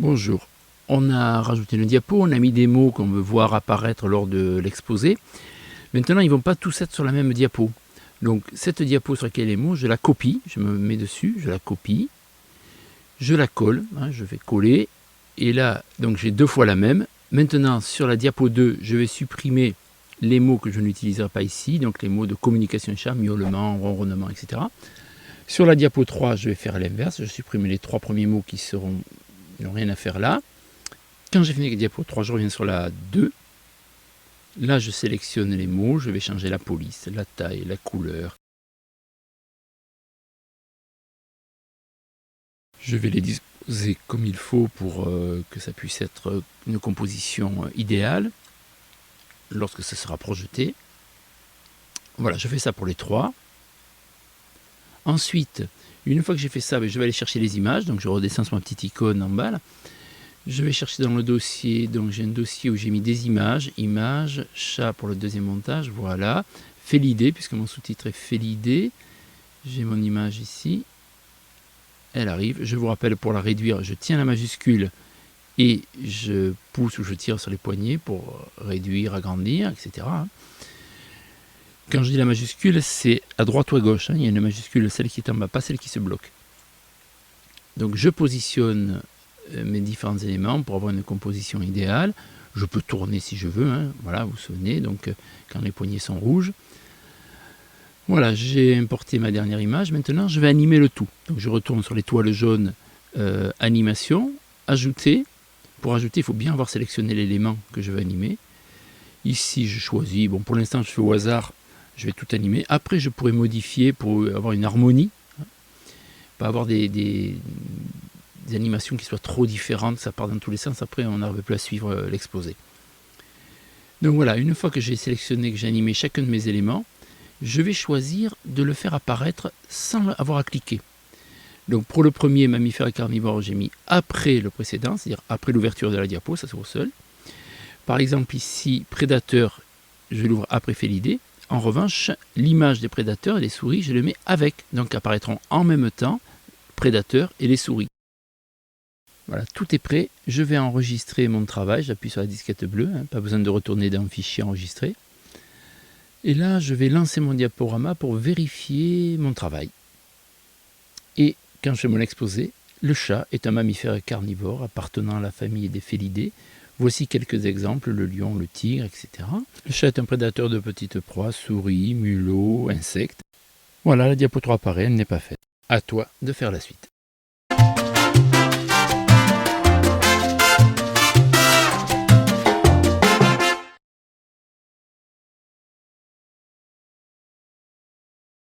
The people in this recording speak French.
Bonjour. On a rajouté une diapo, on a mis des mots qu'on veut voir apparaître lors de l'exposé. Maintenant, ils ne vont pas tous être sur la même diapo. Donc, cette diapo sur laquelle il y a les mots, je la copie, je me mets dessus, je la copie, je la colle, je vais coller, et là, donc j'ai deux fois la même. Maintenant, sur la diapo 2, je vais supprimer les mots que je n'utiliserai pas ici, donc les mots de communication chat, miaulement, ronronnement, etc. Sur la diapo 3, je vais faire l'inverse, je supprime les trois premiers mots qui n'ont rien à faire là. Quand j'ai fini avec la diapo 3, je reviens sur la 2. Là, je sélectionne les mots, je vais changer la police, la taille, la couleur. Je vais les disposer comme il faut pour que ça puisse être une composition idéale lorsque ça sera projeté. Voilà, je fais ça pour les trois. Ensuite, une fois que j'ai fait ça, je vais aller chercher les images. Donc je redescends sur ma petite icône en bas là. Je vais chercher dans le dossier, donc j'ai un dossier où j'ai mis des images, images, chat pour le deuxième montage, voilà. Félidé, puisque mon sous-titre est Félidé. J'ai mon image ici. Elle arrive. Je vous rappelle, pour la réduire, je tiens la majuscule et je pousse ou je tire sur les poignets pour réduire, agrandir, etc. Quand je dis la majuscule, c'est à droite ou à gauche. Il y a une majuscule, celle qui est en bas, pas celle qui se bloque. Donc je positionne mes différents éléments pour avoir une composition idéale. Je peux tourner si je veux, voilà, vous vous souvenez, donc quand les poignets sont rouges. Voilà, j'ai importé ma dernière image. Maintenant, je vais animer le tout. Donc je retourne sur l'étoile jaune, animation, ajouter. Pour ajouter, il faut bien avoir sélectionné l'élément que je veux animer. Ici, je choisis, bon, pour l'instant, je fais au hasard, je vais tout animer. Après, je pourrais modifier pour avoir une harmonie, pas avoir des animations qui soient trop différentes, ça part dans tous les sens, après on n'arrive plus à suivre l'exposé. Donc voilà, une fois que j'ai sélectionné, que j'ai animé chacun de mes éléments, je vais choisir de le faire apparaître sans avoir à cliquer. Donc pour le premier mammifère carnivore, j'ai mis après le précédent, c'est-à-dire après l'ouverture de la diapo, ça c'est au seul. Par exemple ici, prédateur, je l'ouvre après Félidé. En revanche, l'image des prédateurs et les souris, je le mets avec. Donc apparaîtront en même temps prédateurs et les souris. Voilà, tout est prêt. Je vais enregistrer mon travail. J'appuie sur la disquette bleue. Pas besoin de retourner dans le fichier enregistré. Et là, je vais lancer mon diaporama pour vérifier mon travail. Et quand je fais mon exposé, le chat est un mammifère carnivore appartenant à la famille des félidés. Voici quelques exemples, le lion, le tigre, etc. Le chat est un prédateur de petites proies, souris, mulots, insectes. Voilà, la diapo 3 apparaît, elle n'est pas faite. À toi de faire la suite.